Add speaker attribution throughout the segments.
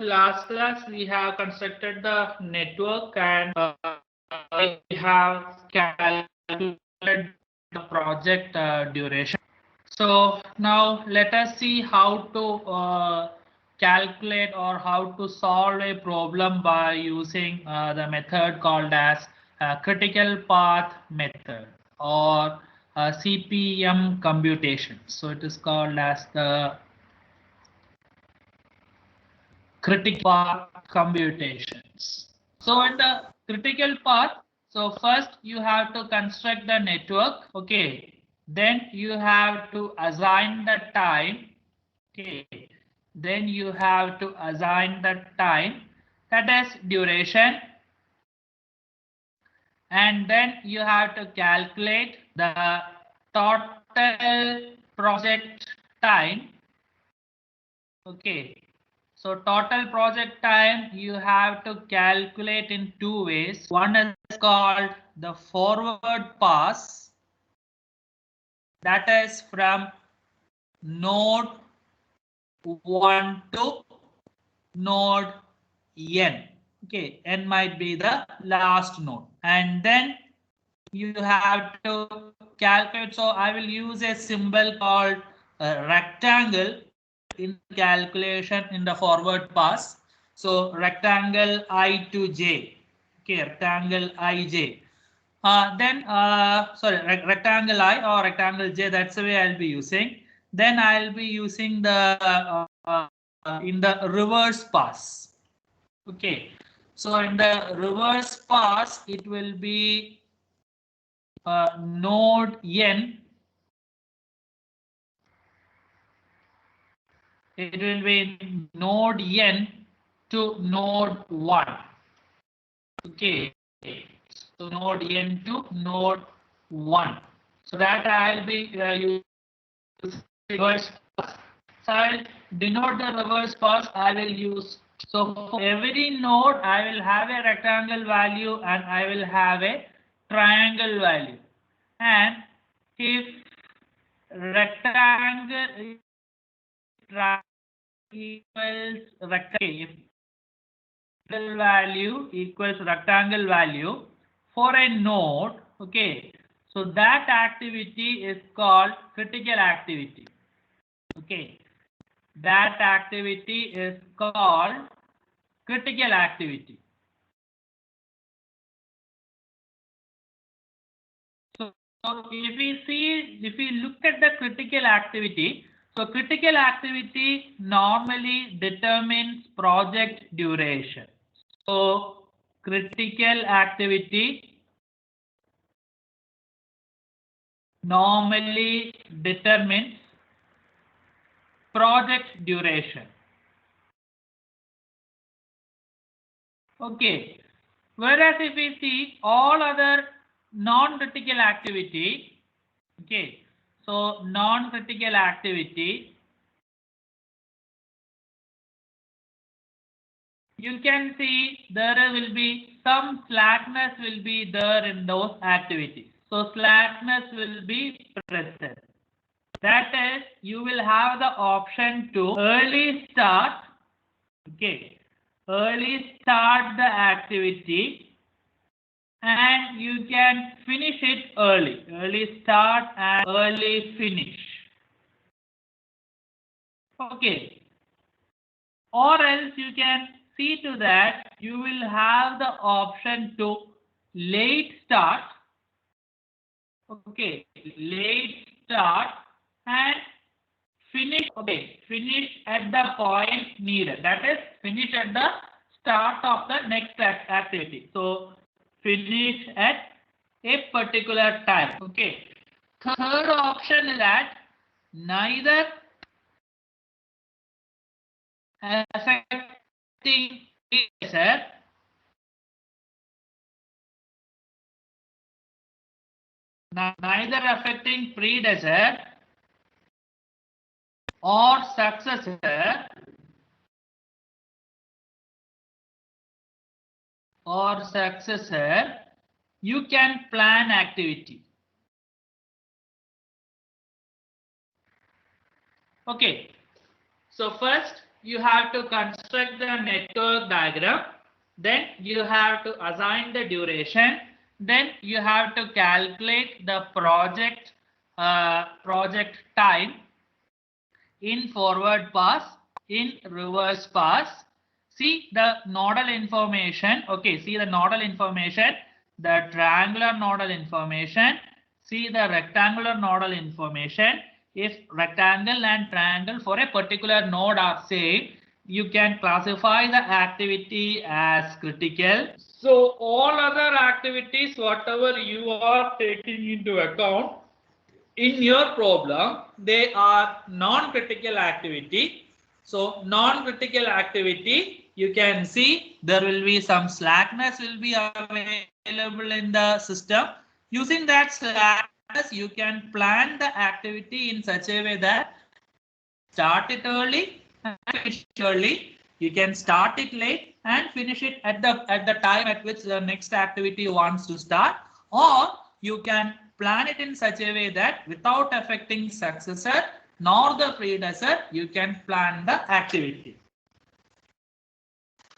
Speaker 1: last class we have constructed the network and we have calculated the project duration. So now let us see how to calculate or how to solve a problem by using the method called as critical path method or CPM computation. So it is called as the critical path computations. So in the critical path, so first you have to construct the network, okay. Then you have to assign the time, okay. Then you have to assign the time, that is duration, and then you have to calculate the total project time, okay. So total project time you have to calculate in two ways. One is called the forward pass, that is from node 1 to node n. Okay, n might be the last node, and then you have to calculate. So I will use a symbol called rectangle in calculation in the forward pass. So rectangle I to j. Okay, rectangle ij. Sorry, rectangle I or rectangle j. That's the way I'll be using. Then I'll be using the in the reverse pass. Okay, so in the reverse pass, it will be node n. It will be node n to node 1. Okay, so node n to node 1. So that I'll be using reverse pass. So I'll denote the reverse pass. I will use. So for every node, I will have a rectangle value and I will have a triangle value. And if rectangle equals rectangle, value equals rectangle value for a node, okay, so that activity is called critical activity. Okay, that activity is called critical activity. So if we look at the critical activity, so critical activity normally determines project duration. So critical activity normally determines project duration. Okay. Whereas if we see all other non-critical activity, okay, so non-critical activity, you can see there will be some slackness will be there in those activities. So slackness will be present. That is, you will have the option to early start, okay, early start the activity and you can finish it early start and early finish. Okay, or else you can see to that you will have the option to late start, okay, late start and finish, okay, finish at the point needed, that is finish at the start of the next activity. So finish at a particular time. Okay. Third option is that neither affecting predecessor or successor you can plan activity. Okay, so first you have to construct the network diagram. Then you have to assign the duration. Then you have to calculate the project time in forward pass, in reverse pass. See the nodal information. Okay, see the nodal information, the triangular nodal information. See the rectangular nodal information. If rectangle and triangle for a particular node are same, you can classify the activity as critical. So all other activities, whatever you are taking into account in your problem, they are non-critical activity. So non-critical activity, you can see there will be some slackness will be available in the system. Using that slackness, you can plan the activity in such a way that start it early and finish it early. You can start it late and finish it at the time at which the next activity wants to start, or you can plan it in such a way that without affecting successor nor the predecessor, you can plan the activity.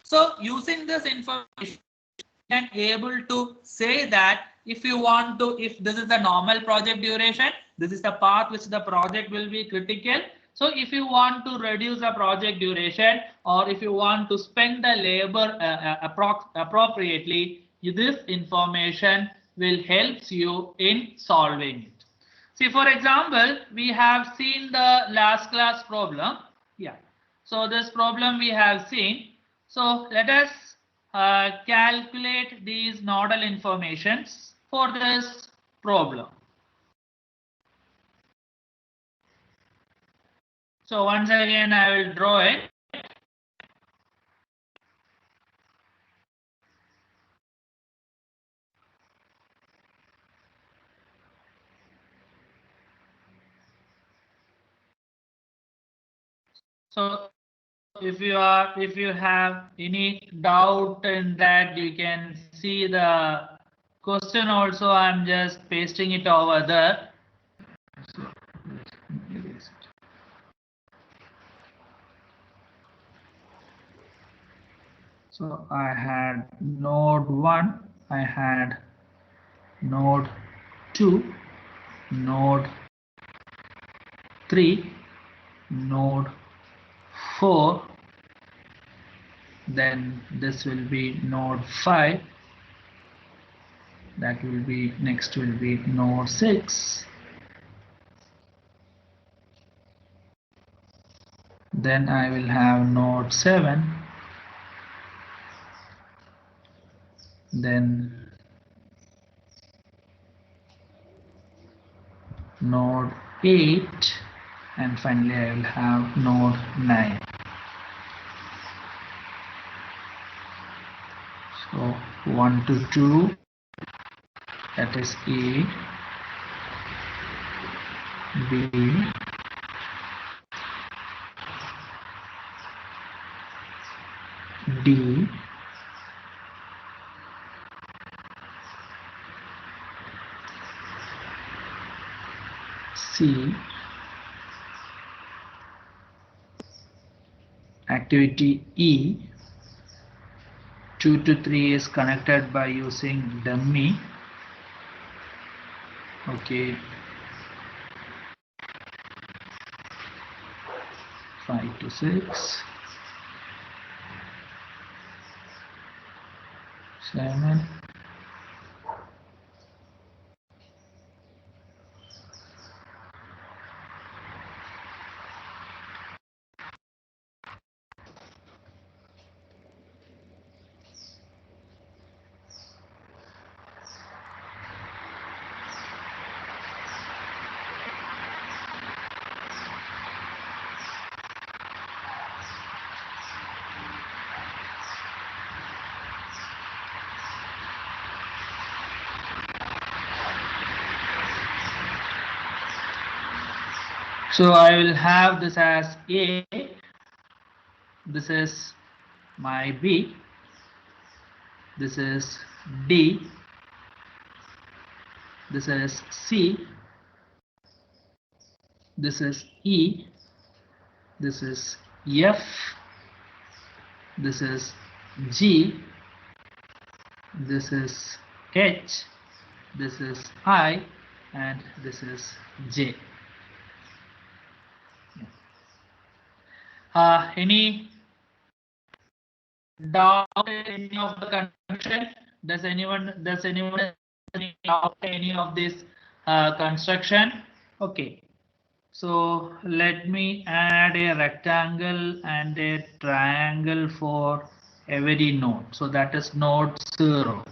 Speaker 1: So using this information, you can able to say that if you want to, if this is the normal project duration, this is the path which the project will be critical. So if you want to reduce the project duration, or if you want to spend the labor appropriately, this information will help you in solving it. See, for example, we have seen the last class problem. Yeah. So this problem we have seen. So let us calculate these nodal informations for this problem. So once again, I will draw it. So if you have any doubt in that, you can see the question also. I'm just pasting it over there. So I had node 1, I had node 2, node 3, node 4, then this will be node 5, that will be next will be node 6, then I will have node 7, then node 8, and finally I will have node 9. So 1 to 2, that is A, B, D, C, activity E, 2 to 3 is connected by using dummy. Okay. 5 to 6, 7, so I will have this as A, this is my B, this is D, this is C, this is E, this is F, this is G, this is H, this is I, and this is J. Any doubt in any of the construction? Does anyone doubt any of this construction? Okay. So let me add a rectangle and a triangle for every node. So that is node 0.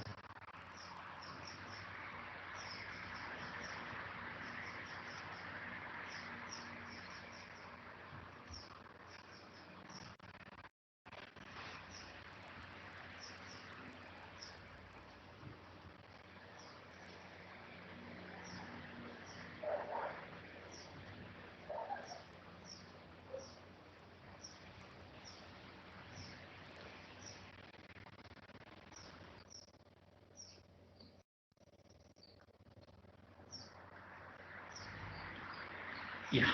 Speaker 1: Yeah.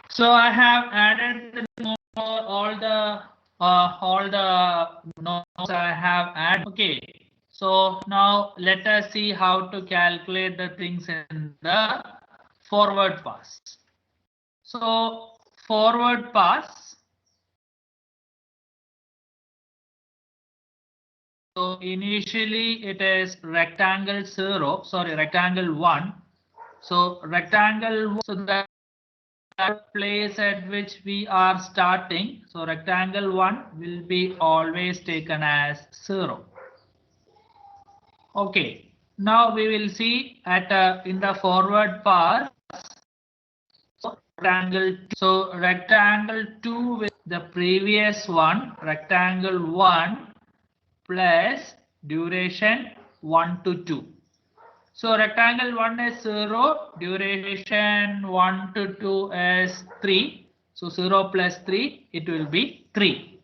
Speaker 1: So I have added all the nodes I have added. Okay. So now let us see how to calculate the things in the forward pass. So forward pass. So initially it is rectangle 0, sorry, rectangle 1. So rectangle 1, so that place at which we are starting. So rectangle 1 will be always taken as 0. Okay. Now we will see at in the forward pass. So rectangle 2 with the previous one, rectangle 1 plus duration 1 to 2. So rectangle 1 is 0, duration 1 to 2 is 3. So 0 plus 3, it will be 3.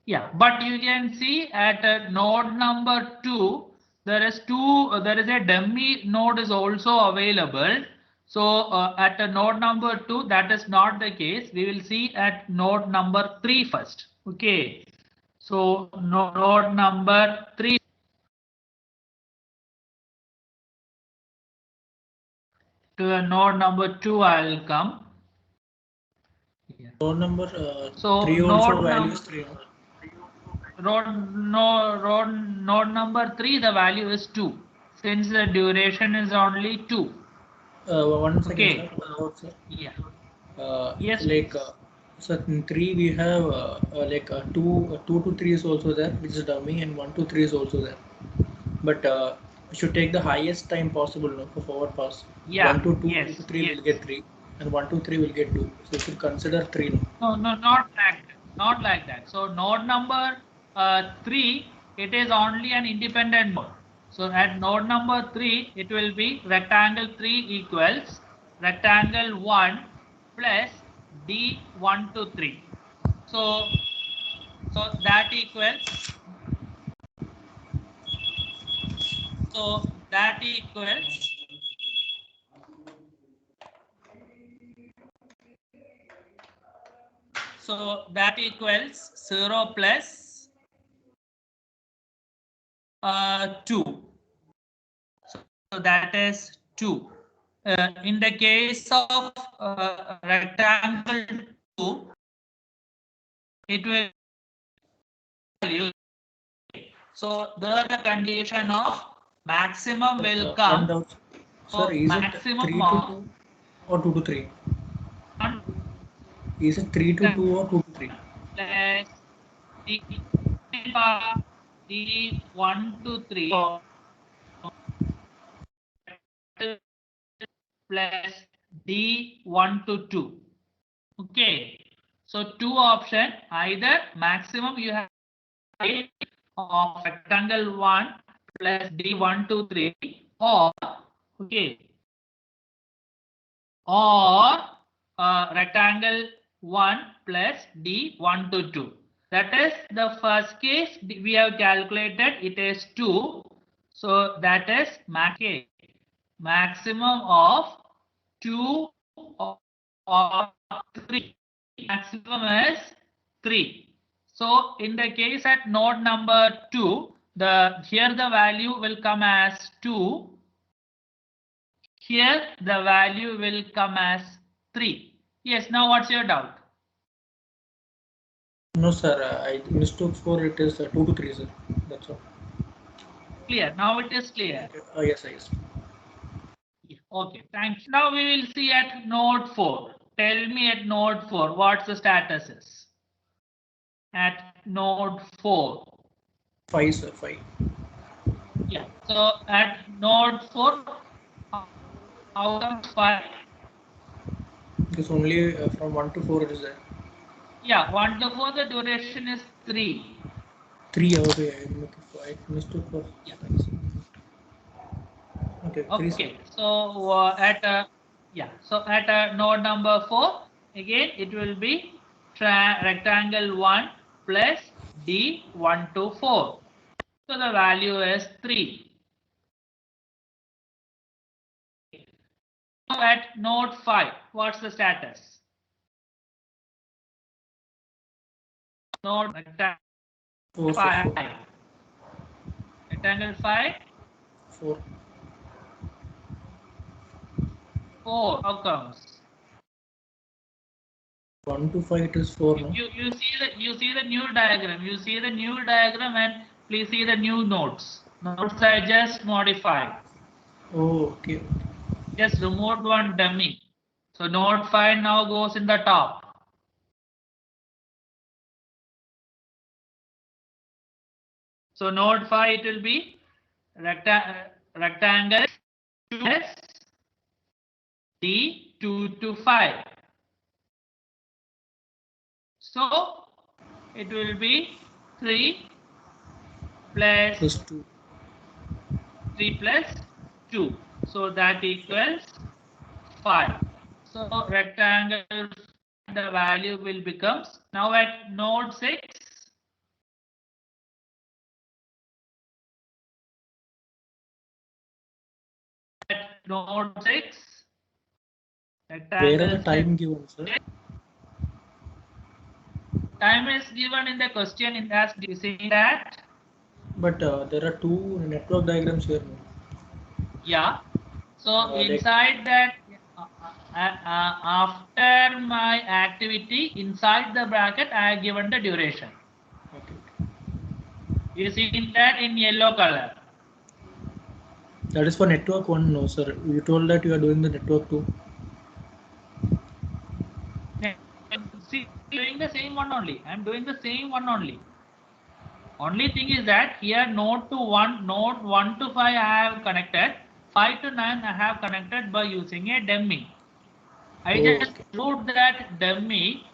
Speaker 1: Yeah, but you can see at node number 2, there is a dummy node is also available. So at node number 2, that is not the case. We will see at node number 3 first. Okay. So node number 3. To node number 2, I'll come. Yeah.
Speaker 2: Node number
Speaker 1: So
Speaker 2: 3 also value is 3.
Speaker 1: Node number 3, the value is 2, since the duration is only 2.
Speaker 2: 1 second,
Speaker 1: Okay.
Speaker 2: sir. 1 word, sir.
Speaker 1: Yeah. Yes,
Speaker 2: Like
Speaker 1: please.
Speaker 2: so in 3 we have like 2 to 3 is also there, which is dummy, and 1 to 3 is also there. But we should take the highest time possible, no, for forward pass.
Speaker 1: Yeah.
Speaker 2: 1 to 2, 2
Speaker 1: Yes.
Speaker 2: to 3 will get 3, and 1 to 3 will get 2. So you should consider 3. No?
Speaker 1: No, not like that. Not like that. So node number 3, it is only an independent node. So at node number 3, it will be rectangle 3 equals rectangle 1 plus D1 to 3. So that equals. So that equals. So that equals 0 plus 2. So that is 2. In the case of rectangle 2, it will value. So there the condition of maximum will come.
Speaker 2: Doubt.
Speaker 1: So
Speaker 2: Sir, is it
Speaker 1: maximum
Speaker 2: 3 to 2 or 2 to 3?
Speaker 1: of
Speaker 2: Is it 3 to 2 or 2 to 3?
Speaker 1: plus D1 to 3 plus D1 to 2. Okay. So two option, either maximum you have of rectangle 1 plus D1 to 3, or okay, or rectangle 1 plus D1 to 2. That is the first case we have calculated, it is 2. So that is maximum of 2 or 3. Maximum is 3. So in the case at node number 2, here the value will come as 2. Here the value will come as 3. Yes, now what's your doubt?
Speaker 2: No, sir. I mistook for it is 2 to 3, sir. That's all.
Speaker 1: Clear. Now it is clear.
Speaker 2: Okay. Yes, yes.
Speaker 1: Okay, thanks. Now we will see at node 4. Tell me at node 4 what's the status is. At node 4.
Speaker 2: 5, sir. 5.
Speaker 1: Yeah. So at node 4, how come 5?
Speaker 2: Because only from 1 to 4 it is there.
Speaker 1: Yeah, 1 to 4 the duration is 3.
Speaker 2: 3 okay. I mistook for.
Speaker 1: Yeah.
Speaker 2: Okay. 3.
Speaker 1: Okay. So at node number 4, again it will be rectangle 1 plus D 1 to 4. So the value is 3. Now at node 5, what's the status? Node rectangle
Speaker 2: 4,
Speaker 1: 5.
Speaker 2: 4.
Speaker 1: Rectangle 5.
Speaker 2: 4.
Speaker 1: 4. How comes?
Speaker 2: 1 to 5 it is 4, no?
Speaker 1: You see the new diagram. You see the new diagram and please see the new nodes. Nodes I just modified.
Speaker 2: Oh, okay.
Speaker 1: Just removed one dummy. So node 5 now goes in the top. So node 5 it will be rectangle 2 plus D 2 to 5. So it will be 3 plus
Speaker 2: 2.
Speaker 1: 3 plus 2. So that equals 5. So rectangle, the value will becomes now at node 6. At node 6.
Speaker 2: Where are the time given, sir?
Speaker 1: Time is given in the question in that you see that.
Speaker 2: But there are 2 network diagrams here. No?
Speaker 1: Yeah. So inside that, after my activity, inside the bracket, I have given the duration.
Speaker 2: Okay.
Speaker 1: You see that in yellow color.
Speaker 2: That is for network 1, no, sir. You told that you are doing the network 2.
Speaker 1: See, doing the same one only. I'm doing the same one only. Only thing is that here node 1 to 5 I have connected. 5 to 9 I have connected by using a dummy. I just proved that dummy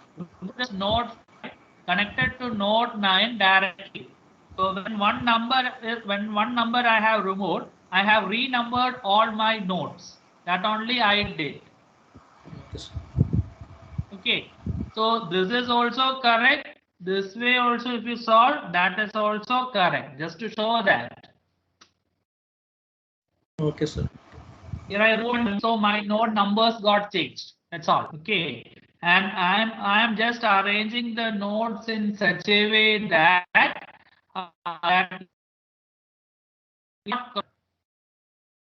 Speaker 1: this node 5 connected to node 9 directly. So when one number I have removed, I have renumbered all my nodes. That only I did. Okay. So this is also correct. This way also if you solve, that is also correct. Just to show that.
Speaker 2: Okay, sir.
Speaker 1: Here I wrote, so my node numbers got changed. That's all. Okay. And I am just arranging the nodes in such a way that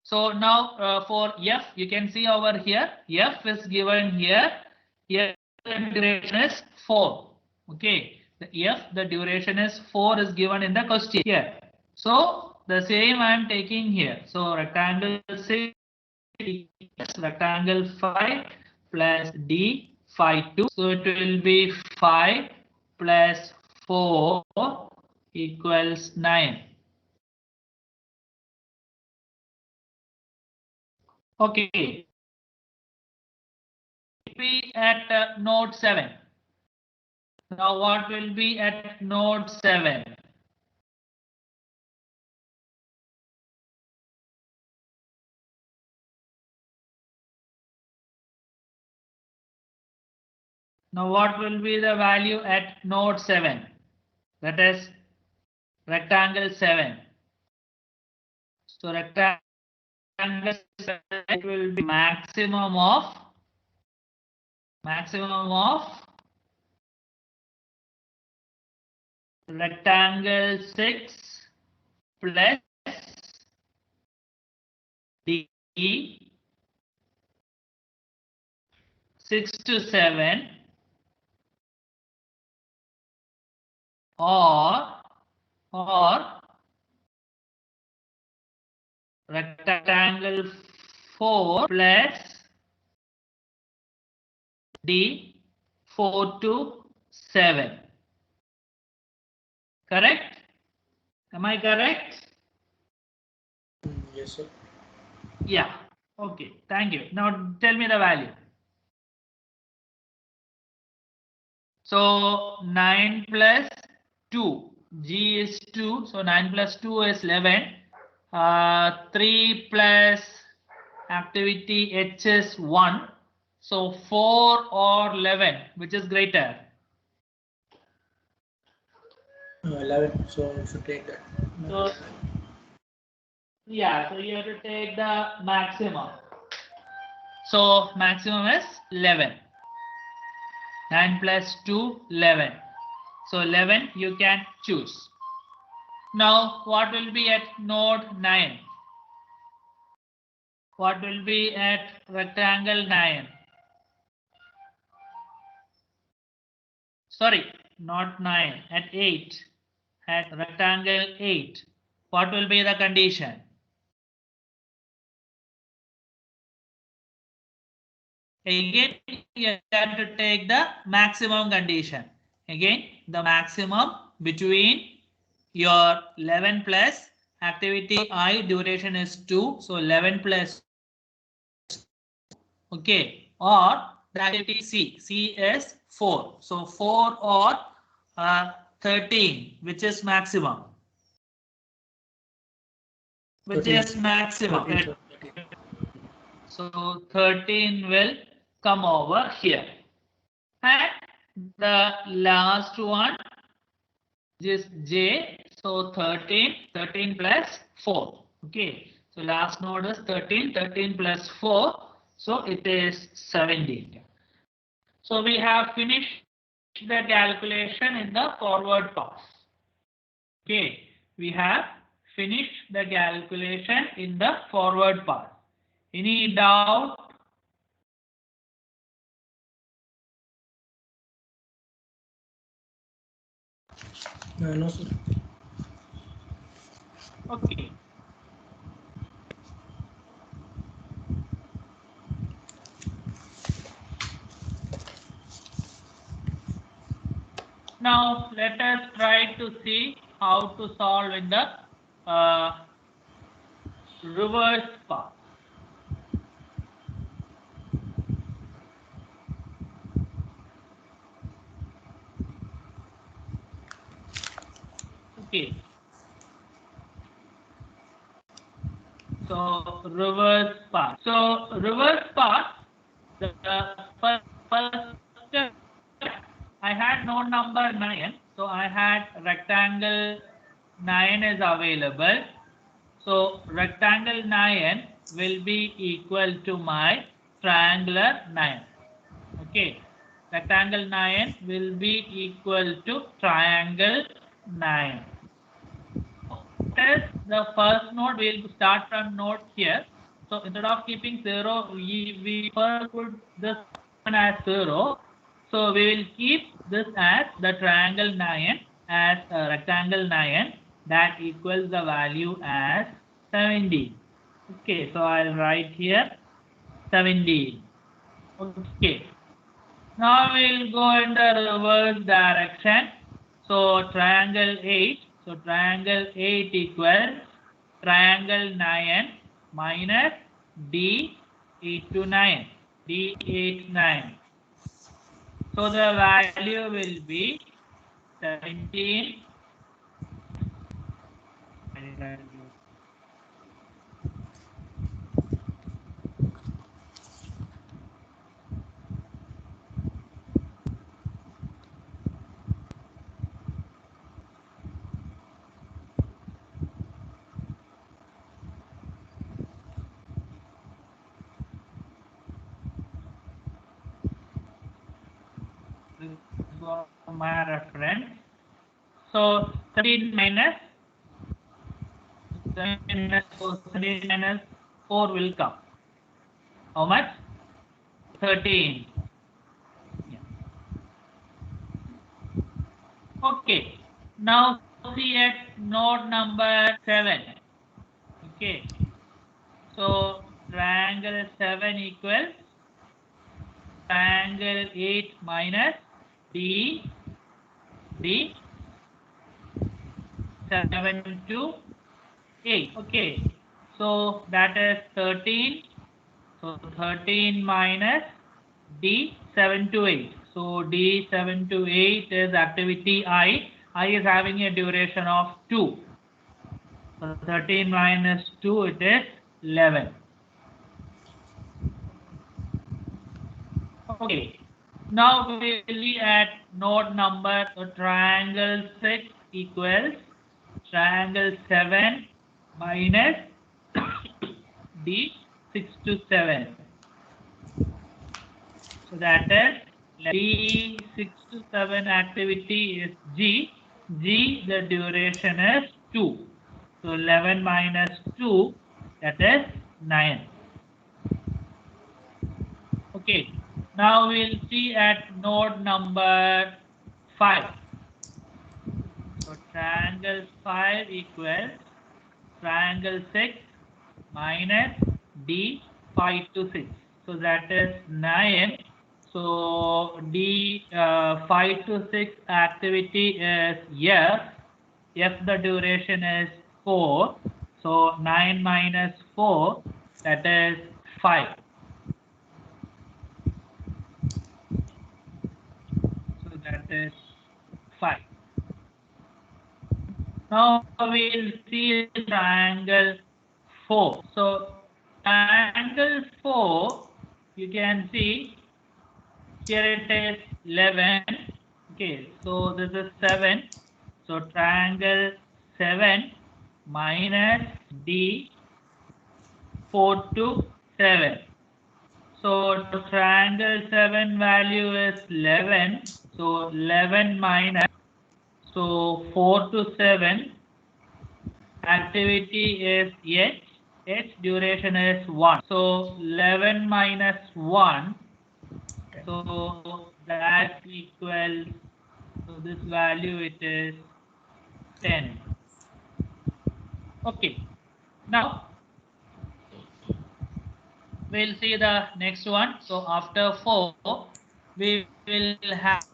Speaker 1: so now for F, you can see over here, F is given here. Here the duration is 4. Okay. The duration is 4 is given in the question here. So the same I am taking here. So rectangle 6 rectangle 5 plus D 5 2. So it will be 5 plus 4 equals 9. Okay. Be at node 7. Now what will be at node 7? Now what will be the value at node 7? That is rectangle 7. So rectangle 7 will be maximum of maximum of rectangle 6 plus D 6 to 7 or rectangle 4 plus D 4 to 7. Correct? Am I correct?
Speaker 2: Yes, sir.
Speaker 1: Yeah. Okay. Thank you. Now tell me the value. So 9 plus 2. G is 2. So 9 plus 2 is 11. 3 plus activity H is 1. So 4 or 11, which is greater?
Speaker 2: 11. So we should take that.
Speaker 1: So, yeah, so you have to take the maximum. So maximum is 11. 9 plus 2, 11. So 11 you can choose. Now what will be at node 9? What will be at rectangle 9? Sorry, not 9, at 8. At rectangle 8. What will be the condition? Again, you have to take the maximum condition. Again, the maximum between your 11 plus activity I duration is 2. So 11 plus, okay, or the activity C is 4. So 4 or 13, which is maximum. Which
Speaker 2: 13.
Speaker 1: is maximum.
Speaker 2: 13.
Speaker 1: So 13 will come over here. And the last one is J. So 13 plus 4. Okay. So last node is 13 plus 4. So it is 17. So we have finished the calculation in the forward pass. Okay. We have finished the calculation in the forward pass. Any doubt?
Speaker 2: No, sir.
Speaker 1: Okay. Now let us try to see how to solve in the reverse path. Okay. So reverse path. So reverse path. The first step, I had node number 9. So I had rectangle 9 is available. So rectangle 9 will be equal to my triangular 9. Okay. Rectangle 9 will be equal to triangle 9. Test the first node, we'll start from node here. So instead of keeping 0, we first put this one as 0. So we will keep this as the triangle 9 as a rectangle 9 that equals the value as 70. Okay, so I'll write here 70. Okay. Now we'll go in the reverse direction. So triangle 8. So triangle 8 equals triangle 9 minus D 8 to 9. D 8 9. So the value will be 17. This is for my reference. So 17 minus 17 minus 4 will come. How much? 13. Yeah. Okay. Now see at node number 7. Okay. So triangle 7 equals triangle 8 minus D 7 to 8. Okay. So that is 13. So 13 minus D 7 to 8. So D 7 to 8 is activity I. I is having a duration of 2. So 13 minus 2, it is 11. Okay. Now we will be at node number. So triangle 6 equals triangle 7 minus D 6 to 7. So that is D 6 to 7 activity is G. G, the duration is 2. So 11 minus 2, that is 9. Okay. Now we'll see at node number 5. So triangle 5 equals triangle 6 minus D 5 to 6. So that is 9. So D 5 to 6 activity is F. F, the duration is 4. So 9 minus 4, that is 5. So that is 5. Now we'll see triangle 4. So triangle 4, you can see here it is 11. Okay, so this is 7. So triangle 7 minus D 4 to 7. So triangle 7 value is 11. So 11 minus, so 4 to 7, activity is H. H duration is 1. So 11 minus 1. So that equals, so this value it is 10. Okay. Now we'll see the next one. So after 4, we will have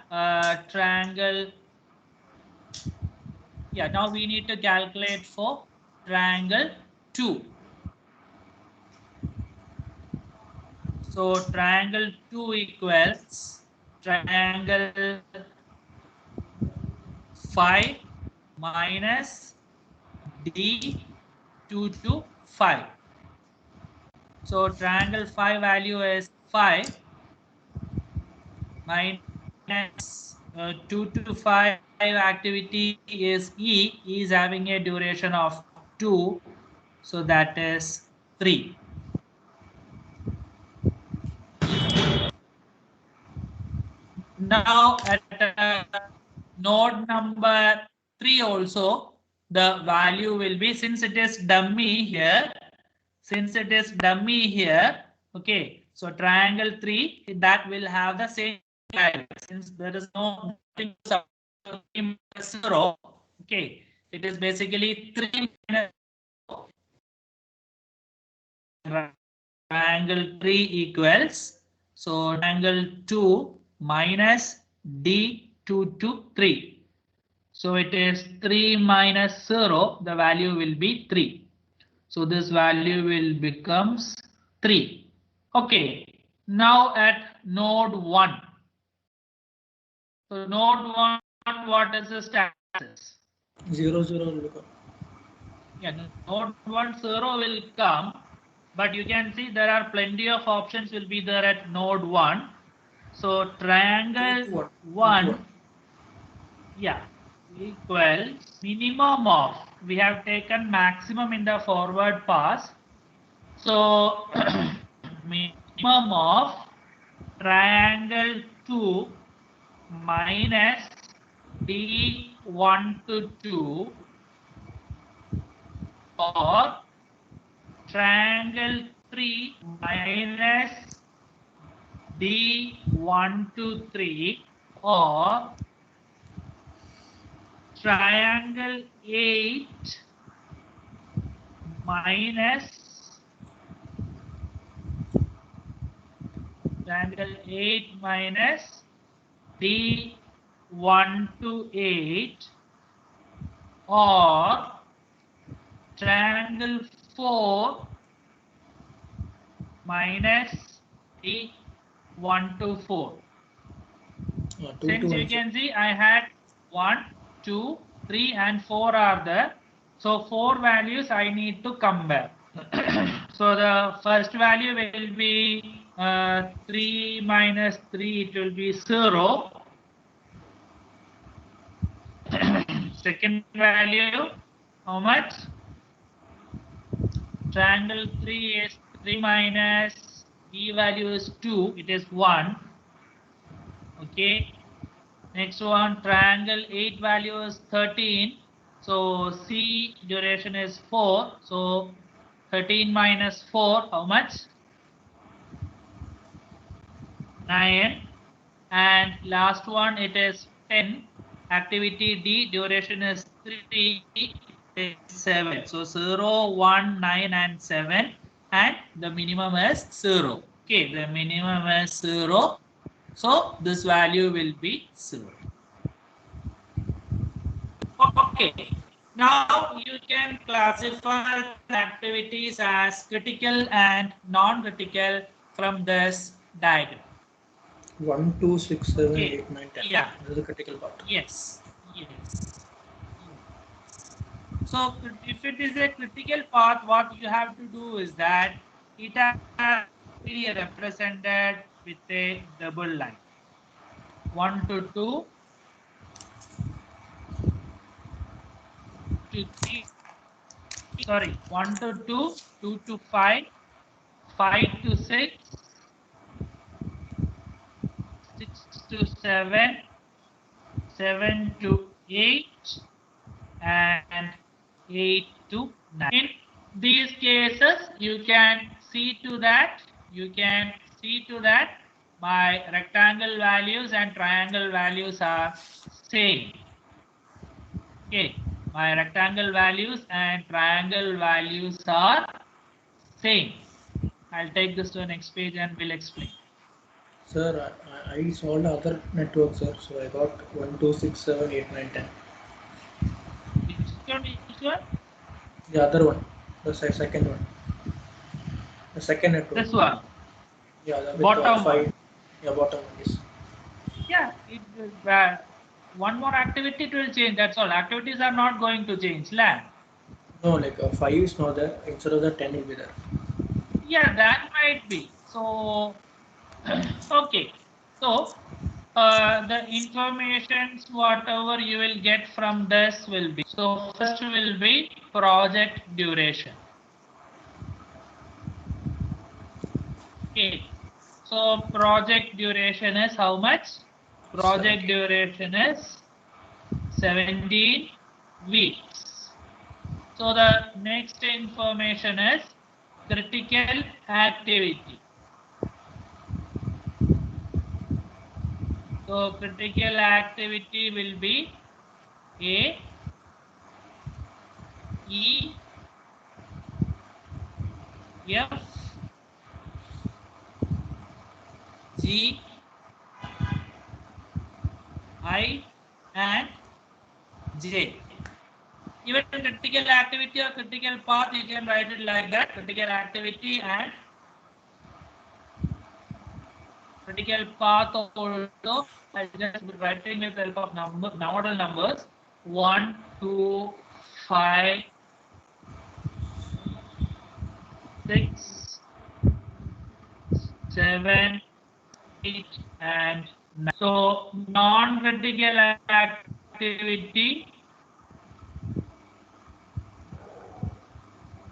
Speaker 1: a triangle. Yeah, now we need to calculate for triangle 2. So triangle 2 equals triangle 5 minus D 2 to 5. So triangle 5 value is 5 minus 2 to 5 activity is E. E is having a duration of 2. So that is 3. Now at node number 3 also, the value will be, since it is dummy here, okay, so triangle 3, that will have the same value, since there is no 0. Okay, it is basically 3 minus triangle 3 equals, so triangle 2 minus D 2 to 3. So it is 3 minus 0, the value will be 3. So this value will becomes 3. Okay, now at node 1. So node 1, what is the status?
Speaker 2: 0, 0 will become.
Speaker 1: Yeah, node 1, 0 will come, but you can see there are plenty of options will be there at node 1. So triangle 1, yeah, equals minimum of, we have taken maximum in the forward pass. So minimum of triangle 2 minus D1 to 2 or triangle 3 minus D1 to 3 or triangle 8 minus triangle 8 minus D1 to 8 or triangle 4 minus D1 to 4. Since you can see, I had 1, 2, 3 and 4 are there. So 4 values I need to compare. So the first value will be 3 minus 3, it will be 0. Second value, how much? Triangle 3 is 3 minus E value is 2, it is 1. Okay. Next one, triangle 8 value is 13. So C duration is 4. So 13 minus 4, how much? 9. And last one, it is 10. Activity D duration is 3, it is 7. So 0, 1, 9 and 7. And the minimum is 0. Okay, the minimum is 0. So this value will be 0. Okay. Now you can classify activities as critical and non-critical from this diagram.
Speaker 2: 1, 2, 6, 7,
Speaker 1: Okay.
Speaker 2: 8, 9, 10.
Speaker 1: Yeah.
Speaker 2: This is the critical part.
Speaker 1: Yes. Yes. So if it is a critical path, what you have to do is that it has to be represented with a double line. 1 to 2 to 3. Sorry, 1 to 2, 2 to 5, 5 to 6, 6 to 7, 7 to 8, and 8 to 9. In these cases, you can see to that my rectangle values and triangle values are same. Okay, my rectangle values and triangle values are same. I'll take this to the next page and we'll explain.
Speaker 2: Sir, I solved other network, sir. So I got 1, 2, 6, 7, 8, 9, 10.
Speaker 1: Which one?
Speaker 2: The other one, the second one. The second network.
Speaker 1: This one.
Speaker 2: Yeah, the
Speaker 1: Bottom
Speaker 2: 5.
Speaker 1: one.
Speaker 2: Yeah, bottom one, yes.
Speaker 1: Yeah, it will, one more activity it will change. That's all. Activities are not going to change. Land.
Speaker 2: No, like 5 is not there. Instead of the 10 will be there.
Speaker 1: Yeah, that might be. So, okay. So, the informations whatever you will get from this will be. So, first will be project duration. Okay. So, project duration is how much? Project duration is 17 weeks. So the next information is critical activity. So critical activity will be A, E, F, G, I and J. Even critical activity or critical path, you can write it like that. Critical activity and critical path also. I just be writing with the help of model numbers 1, 2, 5, 6, 7, 8, and 9. So non-critical activity.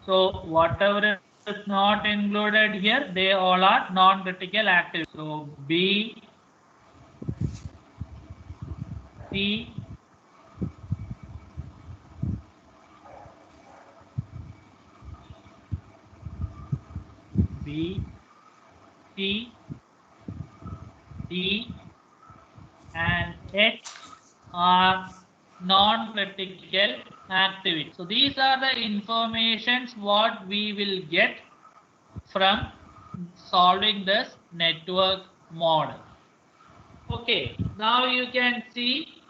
Speaker 1: So whatever is not included here, they all are non-critical activity. So B, T, B, T, D, and H are non-critical activity. So these are the informations what we will get from solving this network model. Okay, now you can see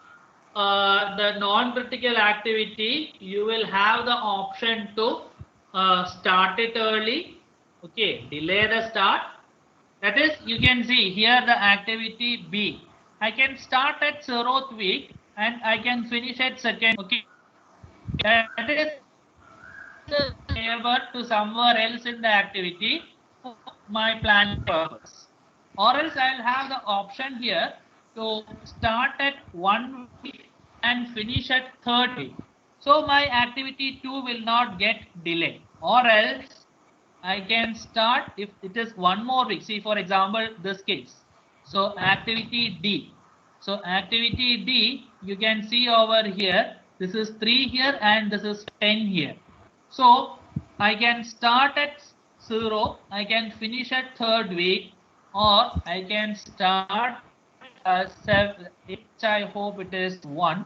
Speaker 1: the non-critical activity. You will have the option to start it early. Okay, delay the start. That is, you can see here the activity B. I can start at 0th week and I can finish at 2nd. Okay, that is favor to somewhere else in the activity for my planning purpose. Or else I'll have the option here to start at 1 week and finish at 3rd week. So my activity 2 will not get delayed. Or else I can start if it is 1 more week. See, for example, this case. So activity D. So activity D, you can see over here, this is 3 here and this is 10 here. So I can start at 0, I can finish at 3rd week, or I can start at 7, which I hope it is 1.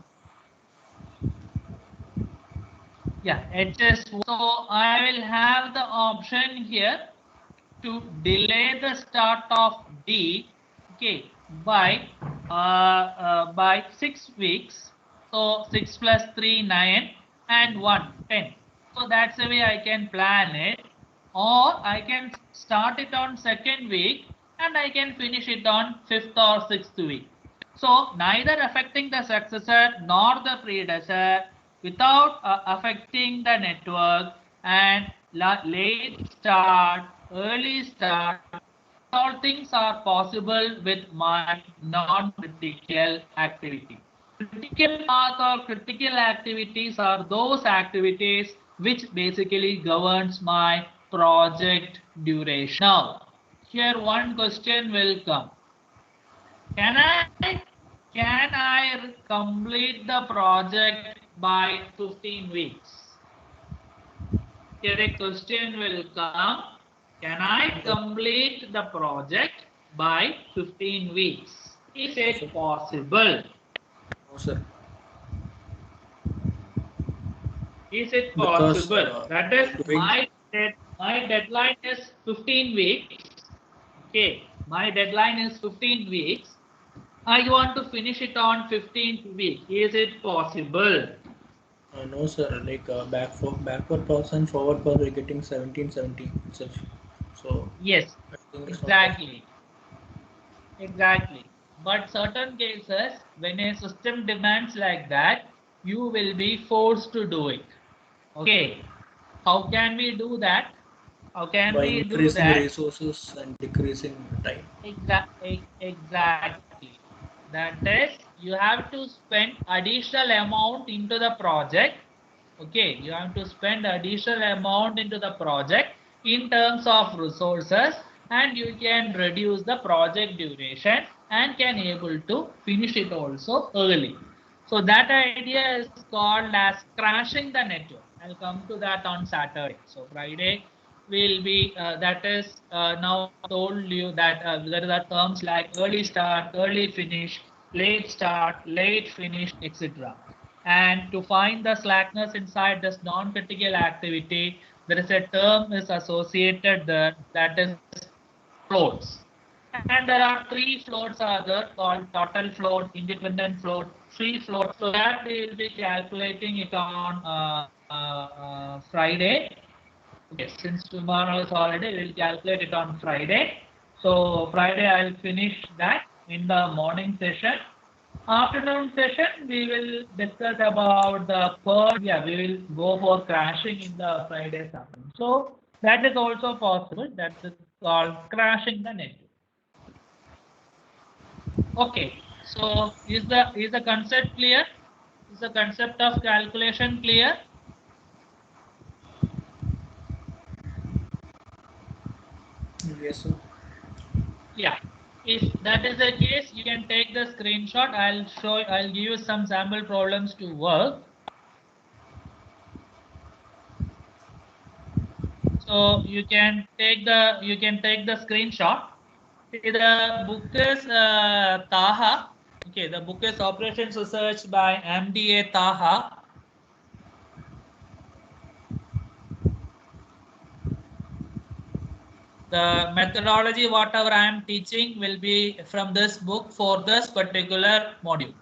Speaker 1: Yeah, HS. So I will have the option here to delay the start of D, okay, by 6 weeks. So 6 plus 3, 9, and 1, 10. So that's the way I can plan it. Or I can start it on 2nd week and I can finish it on 5th or 6th week. So neither affecting the successor nor the predecessor, without affecting the network, and late start, early start, all things are possible with my non-critical activity. Critical path or critical activities are those activities which basically governs my project duration. Now, here one question will come. Can I complete the project by 15 weeks? Here a question will come. Can I complete the project by 15 weeks? Is it possible?
Speaker 2: No, sir.
Speaker 1: Is it
Speaker 2: Because,
Speaker 1: possible? That is,
Speaker 2: doing
Speaker 1: my deadline is 15 weeks. Okay, my deadline is 15 weeks. I want to finish it on 15th week. Is it possible?
Speaker 2: no, sir. Like backward pass and forward pass, we're getting 17 itself. So
Speaker 1: Yes,
Speaker 2: I think it's not
Speaker 1: exactly. Exactly. But certain cases, when a system demands like that, you will be forced to do it. Okay. How can we do that? How can
Speaker 2: by
Speaker 1: we do
Speaker 2: increasing
Speaker 1: that?
Speaker 2: resources and decreasing time.
Speaker 1: Exactly. That is, you have to spend additional amount into the project. Okay, you have to spend additional amount into the project in terms of resources, and you can reduce the project duration and can able to finish it also early. So that idea is called as crashing the network. I'll come to that on Saturday. So Friday will be that is now told you that there are terms like early start, early finish, late start, late finish, etc. And to find the slackness inside this non-critical activity, there is a term is associated there, that is floats. And there are 3 floats are there called total float, independent float, free float. So that we will be calculating it on Friday. Okay, since tomorrow is holiday, we will calculate it on Friday. So Friday I'll finish that in the morning session. Afternoon session, we will discuss about the third. Yeah, we will go for crashing in the Friday afternoon. So that is also possible. That is called crashing the network. Okay. So is the concept clear? Is the concept of calculation clear?
Speaker 2: Yes, sir.
Speaker 1: Yeah. If that is the case, you can take the screenshot. I'll give you some sample problems to work. So you can take the screenshot. See, the book is Taha. Okay, the book is Operations Research by MDA Taha. The methodology, whatever I am teaching, will be from this book for this particular module.